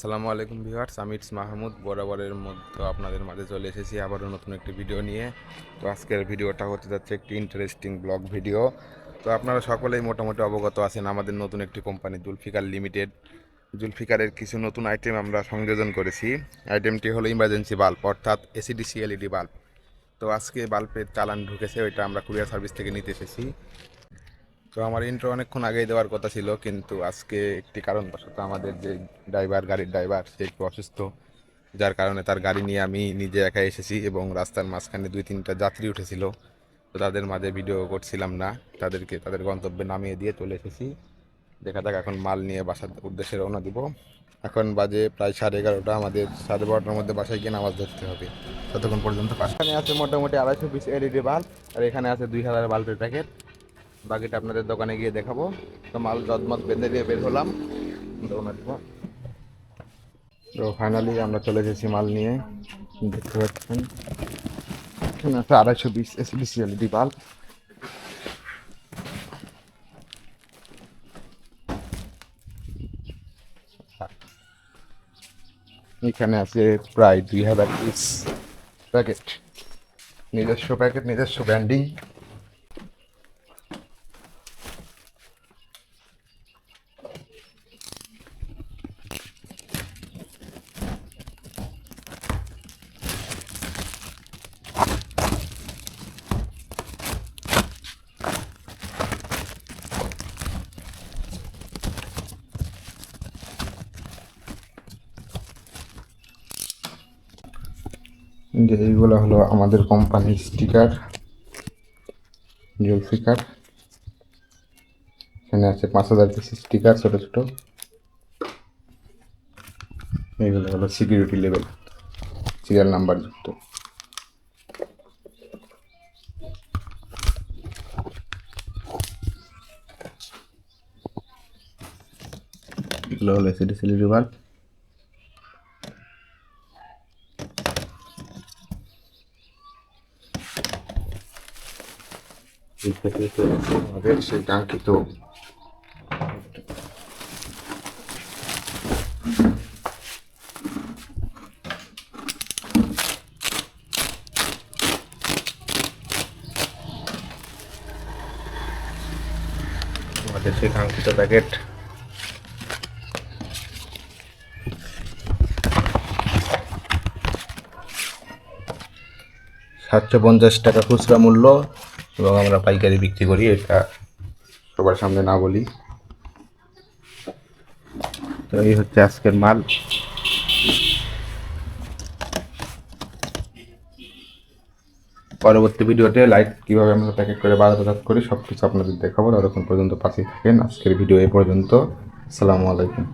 আসসালামু আলাইকুম ভিউয়ার্স, আমি মাহমুদ বরাবরের মধ্যে আপনাদের মাঝে চলে এসেছি আবারও নতুন একটি ভিডিও নিয়ে। তো আজকের ভিডিওটা হতে যাচ্ছে একটি ইন্টারেস্টিং ব্লগ ভিডিও। তো আপনারা সকলেই মোটামুটি অবগত আছেন আমাদের নতুন একটি কোম্পানি জুলফিকার লিমিটেড। জুলফিকারের কিছু নতুন আইটেম আমরা সংযোজন করেছি। আইটেমটি হলো ইমার্জেন্সি বাল্ব, অর্থাৎ এসিডিসি এলইডি বাল্ব। তো আজকে বাল্বের চালান ঢুকেছে, ওইটা আমরা কুরিয়ার সার্ভিস থেকে নিতে এসেছি। তো আমার ইন্ট্রো অনেকক্ষণ আগেই দেওয়ার কথা ছিল, কিন্তু আজকে একটি কারণবশত আমাদের যে গাড়ির ড্রাইভার সে একটু অসুস্থ, যার কারণে তার গাড়ি নিয়ে আমি নিজে একা এসেছি এবং রাস্তার মাঝখানে 2-3টা যাত্রী উঠেছিল। তো তাদের মাঝে ভিডিও করছিলাম না, তাদেরকে তাদের গন্তব্যে নামিয়ে দিয়ে চলে এসেছি। দেখা যাক, এখন মাল নিয়ে বাসার উদ্দেশ্যে রওনা দিব। এখন বাজে প্রায় 11:30, আমাদের 12:30টার মধ্যে বাসায় গিয়ে নামাজ ধরতে হবে। ততক্ষণ পর্যন্ত এখানে আছে মোটামুটি 250 এলইডি বাল্ব, আর এখানে আছে 2000 বাল্বের প্যাকেট। বাকিটা আপনাদের দোকানে গিয়ে দেখাবো। তো মাল জদমত বেঁধে দিয়ে বের হলাম রওনা দিব। তো ফাইনালি আমরা চলে এসেছি মাল নিয়ে। দেখতে পাচ্ছেন এখানে আছে 220 এসডিসি এলইডি বাল্ব। এখানে আছে প্রায় 2000 পিস প্যাকেট, নিজস্ব প্যাকেট, নিজস্ব ব্র্যান্ডিং। যে এইগুলো হলো আমাদের কোম্পানির স্টিকার, জুলফিকার। এখানে আছে 5000 পিস স্টিকার, ছোট ছোট। এইগুলো হলো সিকিউরিটি লেভেল, সিরিয়াল নাম্বার যুক্ত। এগুলো হলো এসিডিসি এলইডি বাল্ব। আমাদের সেই কাঙ্ক্ষিত প্যাকেট। 750 টাকা খুচরা মূল্য, এবং আমরা পাইকারি বিক্রি করি, এটা সবার সামনে না বলি। তো এই হচ্ছে আজকের মাল। পরবর্তী ভিডিওতে লাইট কীভাবে আমরা প্যাকেট করে বাজারজাত করি সব কিছু আপনাদের দেখাবো। ততক্ষণ পর্যন্ত পাশেই থাকেন। আজকের ভিডিও এই পর্যন্ত। আসসালামু আলাইকুম।